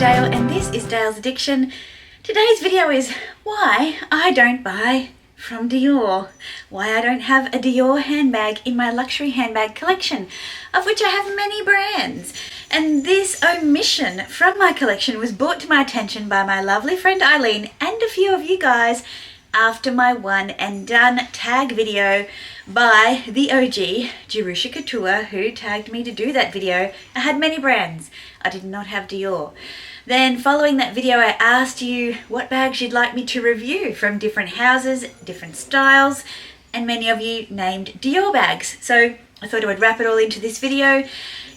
Dale and this is Dale's Addiction. Today's video is why I don't buy from Dior. Why I don't have a Dior handbag in my luxury handbag collection, of which I have many brands. And this omission from my collection was brought to my attention by my lovely friend Eileen and a few of you guys after my one and done tag video by the OG Jerusha Couture, who tagged me to do that video. I had many brands. I did not have Dior. Then following that video, I asked you what bags you'd like me to review from different houses, different styles, and many of you named Dior bags. So I thought I would wrap it all into this video.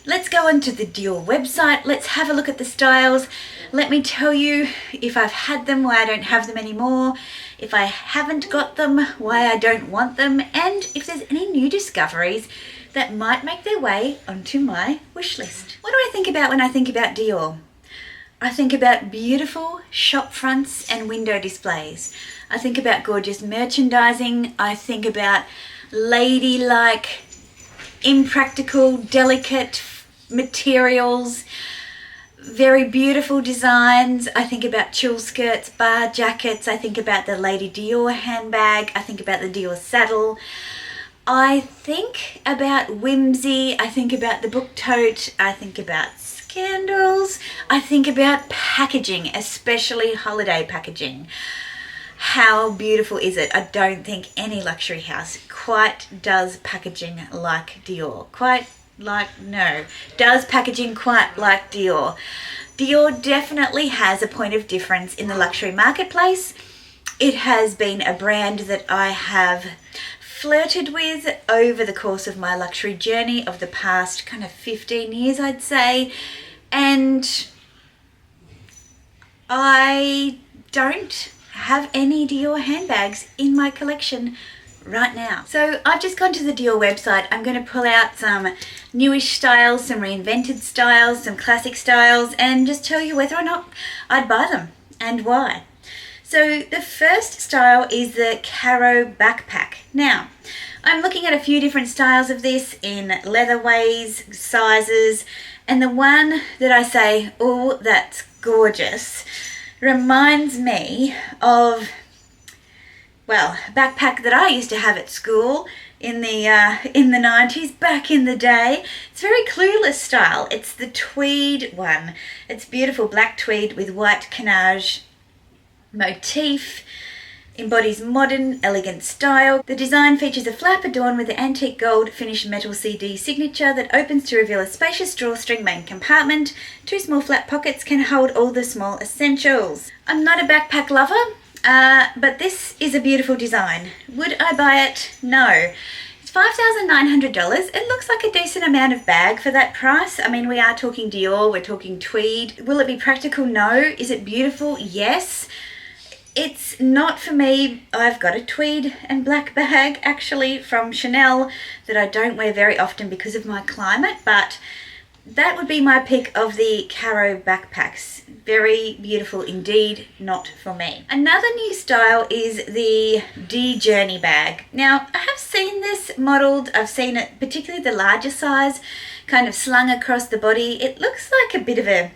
Let's go onto the Dior website. Let's have a look at the styles. Let me tell you if I've had them, why I don't have them anymore. If I haven't got them, why I don't want them. And if there's any new discoveries that might make their way onto my wish list. What do I think about when I think about Dior? I think about beautiful shop fronts and window displays. I think about gorgeous merchandising. I think about ladylike, impractical, delicate materials, very beautiful designs. I think about tulle skirts, bar jackets. I think about the Lady Dior handbag. I think about the Dior saddle. I think about whimsy. I think about the book tote. I think about scandals. I think about packaging, especially holiday packaging. How beautiful is it? I don't think any luxury house quite does packaging like Dior. Does packaging quite like Dior. Dior definitely has a point of difference in the luxury marketplace. It has been a brand that I have flirted with over the course of my luxury journey of the past kind of 15 years, I'd say. And I don't have any Dior handbags in my collection right now. So I've just gone to the Dior website. I'm going to pull out some newish styles, some reinvented styles, some classic styles, and just tell you whether or not I'd buy them and why. So the first style is the Caro backpack. Now, I'm looking at a few different styles of this in leatherways, sizes, and the one that I say, oh, that's gorgeous, reminds me of, well, a backpack that I used to have at school in the 90s, back in the day. It's very Clueless style. It's the tweed one. It's beautiful black tweed with white canage motif. Embodies modern, elegant style. The design features a flap adorned with the antique gold finished metal CD signature that opens to reveal a spacious drawstring main compartment. Two small flat pockets can hold all the small essentials. I'm not a backpack lover, but this is a beautiful design. Would I buy it? No. It's $5,900. It looks like a decent amount of bag for that price. I mean, we are talking Dior, we're talking tweed. Will it be practical? No. Is it beautiful? Yes. It's not for me. I've got a tweed and black bag actually from Chanel that I don't wear very often because of my climate, but that would be my pick of the Caro backpacks. Very beautiful indeed, not for me. Another new style is the D Journey bag. Now, I have seen this modeled. I've seen it, particularly the larger size, kind of slung across the body. It looks like a bit of a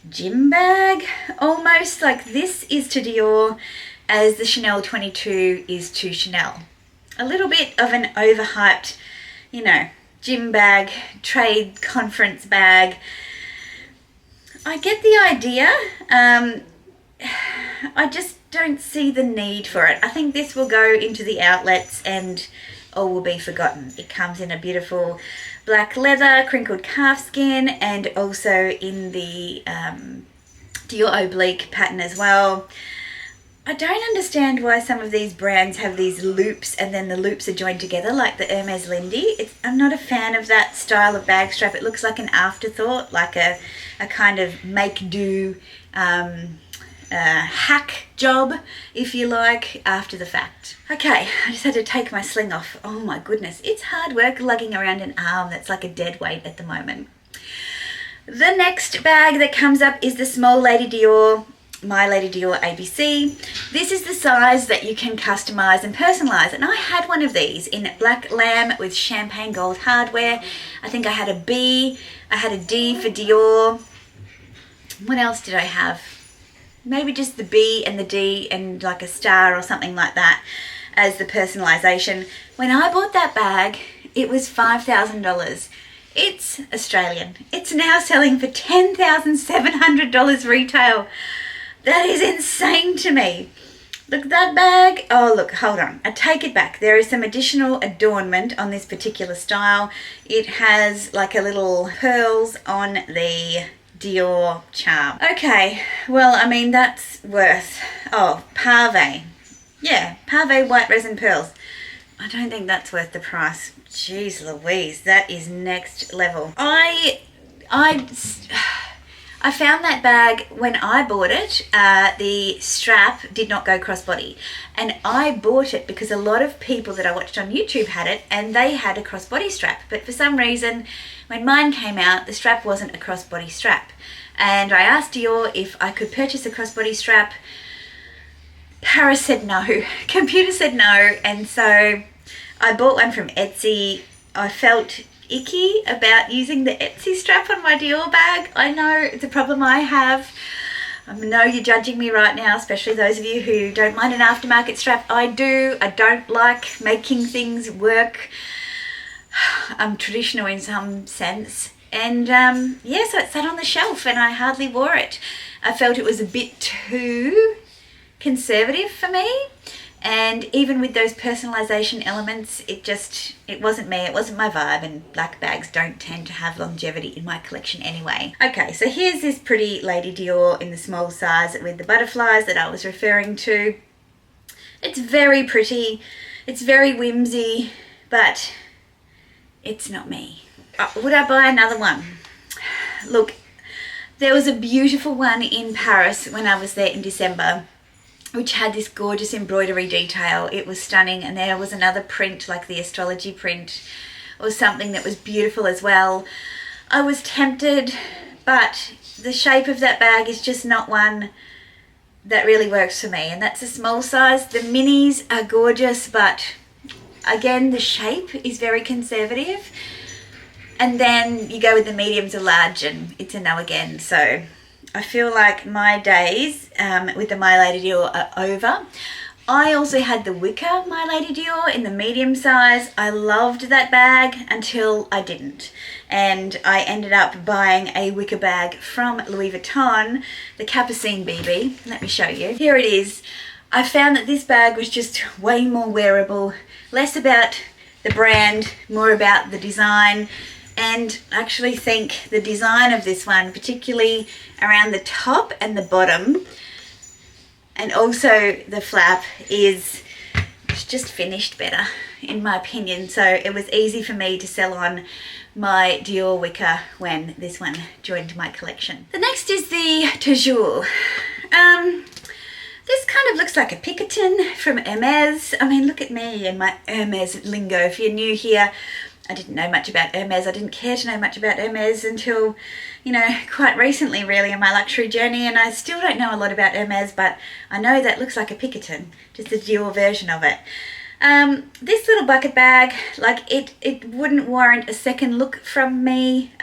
gym bag, almost. Like this is to Dior as the Chanel 22 is to Chanel. A little bit of an overhyped, gym bag, trade conference bag. I get the idea. I just don't see the need for it. I think this will go into the outlets and all will be forgotten. It comes in a beautiful black leather, crinkled calfskin, and also in the Dior oblique pattern as well. I don't understand why some of these brands have these loops and then the loops are joined together like the Hermes Lindy. I'm not a fan of that style of bag strap. It looks like an afterthought, like a kind of make-do hack job, if you like, after the fact. Okay, I just had to take my sling off. Oh my goodness, it's hard work lugging around an arm that's like a dead weight at the moment. The next bag that comes up is the small Lady Dior, My Lady Dior ABC. This is the size that you can customize and personalize, and I had one of these in black lamb with champagne gold hardware. I think I had a B, I had a D for Dior. What else did I have? Maybe just the B and the D and like a star or something like that as the personalisation. When I bought that bag, it was $5,000. It's Australian. It's now selling for $10,700 retail. That is insane to me. Look at that bag. Oh, look, hold on. I take it back. There is some additional adornment on this particular style. It has like a little pearls on the Dior charm. Okay, well, I mean, that's worth, oh, pave. Yeah, pave white resin pearls. I don't think that's worth the price. Jeez Louise, that is next level. I found that bag when I bought it. The strap did not go crossbody, and I bought it because a lot of people that I watched on YouTube had it, and they had a crossbody strap. But for some reason, when mine came out, the strap wasn't a crossbody strap, and I asked Dior if I could purchase a crossbody strap. Paris said no, computer said no, and so I bought one from Etsy. I felt icky about using the Etsy strap on my Dior bag. I know it's a problem I have. I know you're judging me right now, especially those of you who don't mind an aftermarket strap. I do. I don't like making things work. I'm traditional in some sense. And yeah, so it sat on the shelf and I hardly wore it. I felt it was a bit too conservative for me, and even with those personalization elements, it wasn't me, it wasn't my vibe, and black bags don't tend to have longevity in my collection anyway. Okay, so here's this pretty Lady Dior in the small size with the butterflies that I was referring to. It's very pretty, it's very whimsy, but it's not me. Would I buy another one? Look, there was a beautiful one in Paris when I was there in December, which had this gorgeous embroidery detail. It was stunning, and there was another print, like the astrology print or something, that was beautiful as well. I was tempted, but the shape of that bag is just not one that really works for me, and that's a small size. The minis are gorgeous, but again, the shape is very conservative, and then you go with the mediums or large and it's a no again. So I feel like my days with the My Lady Dior are over. I also had the Wicker My Lady Dior in the medium size. I loved that bag until I didn't. And I ended up buying a Wicker bag from Louis Vuitton, the Capucine BB. Let me show you. Here it is. I found that this bag was just way more wearable, less about the brand, more about the design. And I actually think the design of this one, particularly around the top and the bottom, and also the flap, is just finished better, in my opinion. So it was easy for me to sell on my Dior Wicker when this one joined my collection. The next is the Toujours. This kind of looks like a Pinkerton from Hermes. I mean, look at me and my Hermes lingo. If you're new here, I didn't know much about Hermes. I didn't care to know much about Hermes until, you know, quite recently really in my luxury journey, and I still don't know a lot about Hermes, but I know that looks like a Pinkerton, just a Dior version of it. This little bucket bag, like it wouldn't warrant a second look from me.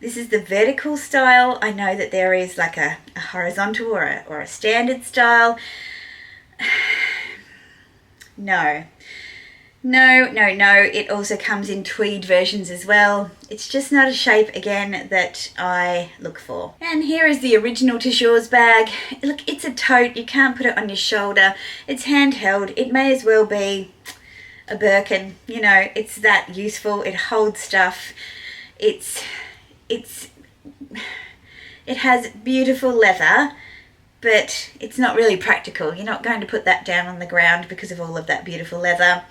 This is the vertical style. I know that there is like a horizontal or a standard style. No. It also comes in tweed versions as well. It's just not a shape, again, that I look for. And here is the original Toujours bag. Look, it's a tote. You can't put it on your shoulder. It's handheld. It may as well be a Birkin. You know, it's that useful. It holds stuff. It has beautiful leather, but it's not really practical. You're not going to put that down on the ground because of all of that beautiful leather.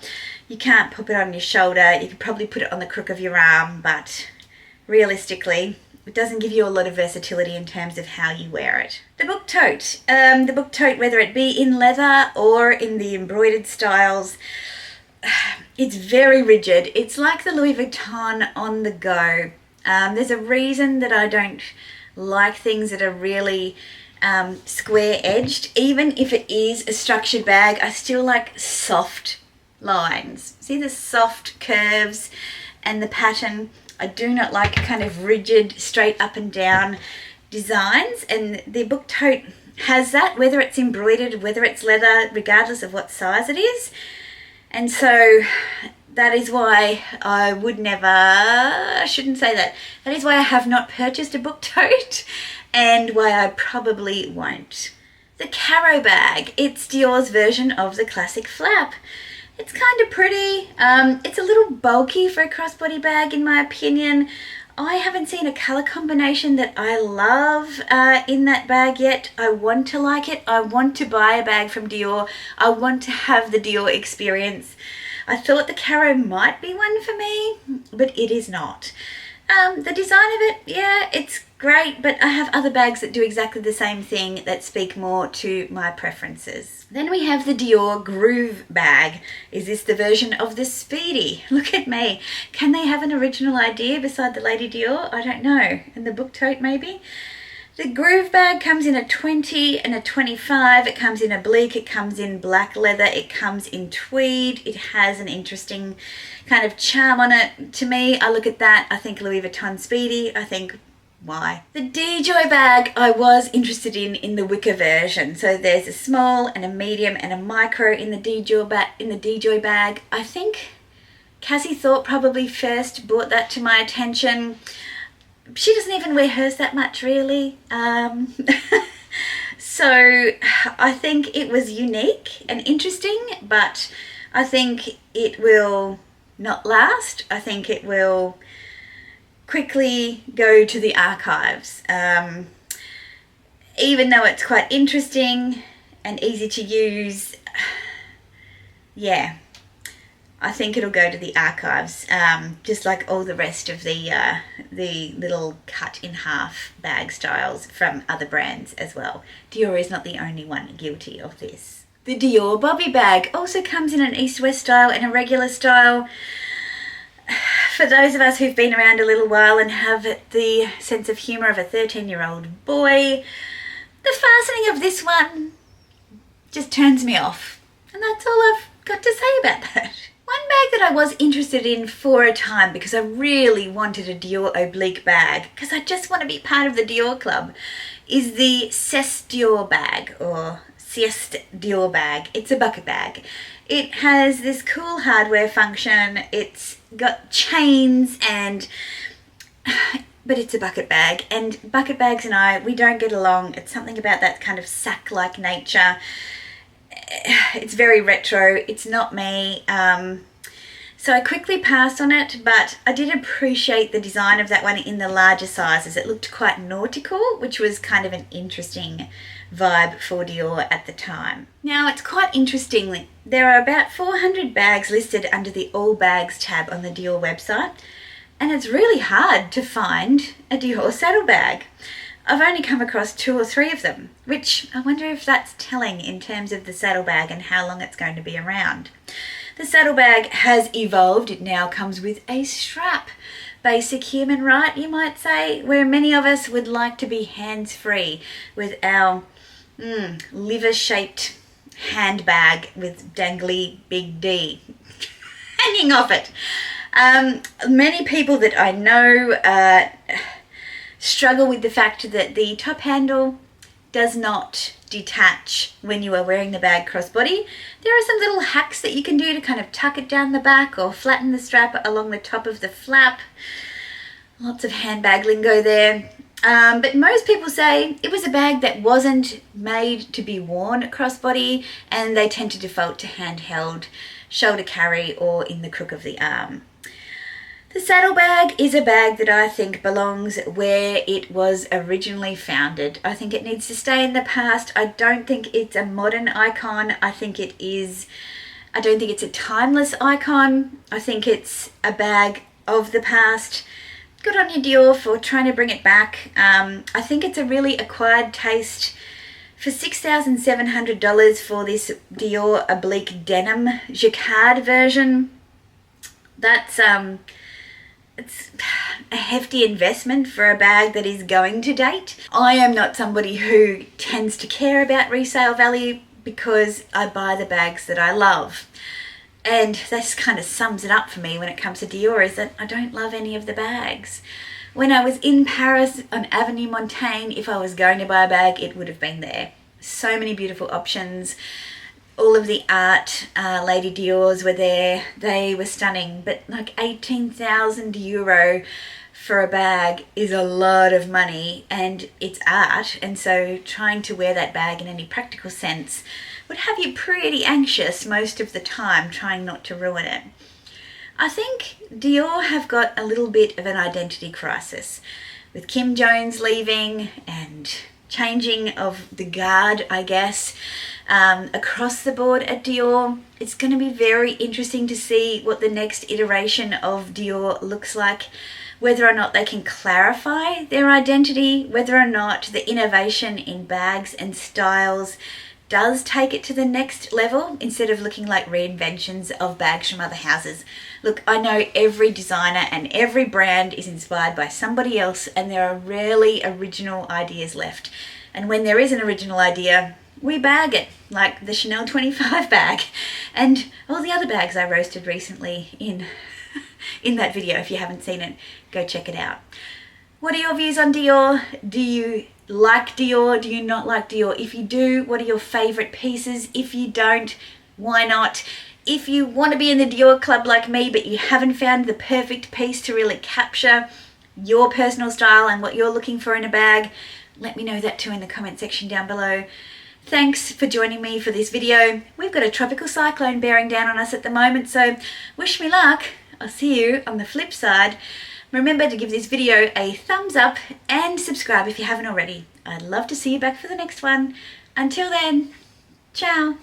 You can't put it on your shoulder. You could probably put it on the crook of your arm, but realistically, it doesn't give you a lot of versatility in terms of how you wear it. The book tote. The book tote, whether it be in leather or in the embroidered styles, it's very rigid. It's like the Louis Vuitton on the go. There's a reason that I don't like things that are really square edged. Even if it is a structured bag, I still like soft lines. See the soft curves and the pattern? I do not like kind of rigid straight up and down. designs, and the book tote has that, whether it's embroidered, whether it's leather, regardless of what size it is. And so that is why I would never, I shouldn't say that. That is why I have not purchased a book tote, and why I probably won't. The Caro bag. It's Dior's version of the classic flap. It's kind of pretty. It's a little bulky for a crossbody bag in my opinion. I haven't seen a colour combination that I love in that bag yet. I want to like it. I want to buy a bag from Dior. I want to have the Dior experience. I thought the Caro might be one for me, but it is not. The design of it, yeah, it's great, but I have other bags that do exactly the same thing that speak more to my preferences. Then we have the Dior Groove bag. Is this the version of the Speedy? Look at me. Can they have an original idea beside the Lady Dior? I don't know. And the book tote maybe? The Groove bag comes in a 20 and a 25. It comes in oblique, it comes in black leather, it comes in tweed. It has an interesting kind of charm on it. To me, I look at that, I think Louis Vuitton Speedy, I think, why? The DJoy bag I was interested in the Wicker version. So there's a small and a medium and a micro in the DJoy bag. I think Cassie Thorpe probably first brought that to my attention. She doesn't even wear hers that much really. So I think it was unique and interesting, but I think it will not last. I think it will quickly go to the archives. Even though it's quite interesting and easy to use, yeah, I think it'll go to the archives, just like all the rest of the little cut in half bag styles from other brands as well. Dior is not the only one guilty of this. The Dior Bobby bag also comes in an east-west style and a regular style. For those of us who've been around a little while and have the sense of humour of a 13-year-old boy, the fastening of this one just turns me off. And that's all I've got to say about that. One bag that I was interested in for a time because I really wanted a Dior oblique bag, because I just want to be part of the Dior club, is the C'est Dior bag, or Sieste Dior bag. It's a bucket bag. It has this cool hardware function. It's got chains and but it's a bucket bag, and bucket bags and I, we don't get along. It's something about that kind of sack-like nature. It's very retro. It's not me. So I quickly passed on it, but I did appreciate the design of that one in the larger sizes. It looked quite nautical, which was kind of an interesting vibe for Dior at the time. Now, it's quite interesting. There are about 400 bags listed under the All Bags tab on the Dior website, and it's really hard to find a Dior saddlebag. I've only come across 2 or 3 of them, which I wonder if that's telling in terms of the saddlebag and how long it's going to be around. The saddlebag has evolved. It now comes with a strap. Basic human right, you might say, where many of us would like to be hands-free with our liver-shaped handbag with dangly big D hanging off it. Many people that I know struggle with the fact that the top handle does not detach when you are wearing the bag crossbody. There are some little hacks that you can do to kind of tuck it down the back or flatten the strap along the top of the flap. Lots of handbag lingo there. But most people say it was a bag that wasn't made to be worn crossbody, and they tend to default to handheld, shoulder carry, or in the crook of the arm. The saddlebag is a bag that I think belongs where it was originally founded. I think it needs to stay in the past. I don't think it's a modern icon. I don't think it's a timeless icon. I think it's a bag of the past. Good on you, Dior, for trying to bring it back. I think it's a really acquired taste. For $6,700 for this Dior oblique denim jacquard version, that's it's a hefty investment for a bag that is going to date. I am not somebody who tends to care about resale value because I buy the bags that I love. And this kind of sums it up for me when it comes to Dior, is that I don't love any of the bags. When I was in Paris on Avenue Montaigne, if I was going to buy a bag, it would have been there. So many beautiful options. All of the art Lady Dior's were there. They were stunning, but like 18,000 euro for a bag is a lot of money, and it's art, and so trying to wear that bag in any practical sense would have you pretty anxious most of the time, trying not to ruin it. I think Dior have got a little bit of an identity crisis with Kim Jones leaving and changing of the guard, I guess, across the board at Dior. It's going to be very interesting to see what the next iteration of Dior looks like, whether or not they can clarify their identity, whether or not the innovation in bags and styles does take it to the next level instead of looking like reinventions of bags from other houses. Look, I know every designer and every brand is inspired by somebody else, and there are rarely original ideas left. And when there is an original idea, we bag it, like the Chanel 25 bag and all the other bags I roasted recently in that video. If you haven't seen it, go check it out. What are your views on Dior? Do you like Dior? Do you not like Dior? If you do, what are your favorite pieces? If you don't, why not? If you want to be in the Dior club like me, but you haven't found the perfect piece to really capture your personal style and what you're looking for in a bag, let me know that too in the comment section down below. Thanks for joining me for this video. We've got a tropical cyclone bearing down on us at the moment, so wish me luck. I'll see you on the flip side. Remember to give this video a thumbs up and subscribe if you haven't already. I'd love to see you back for the next one. Until then, ciao.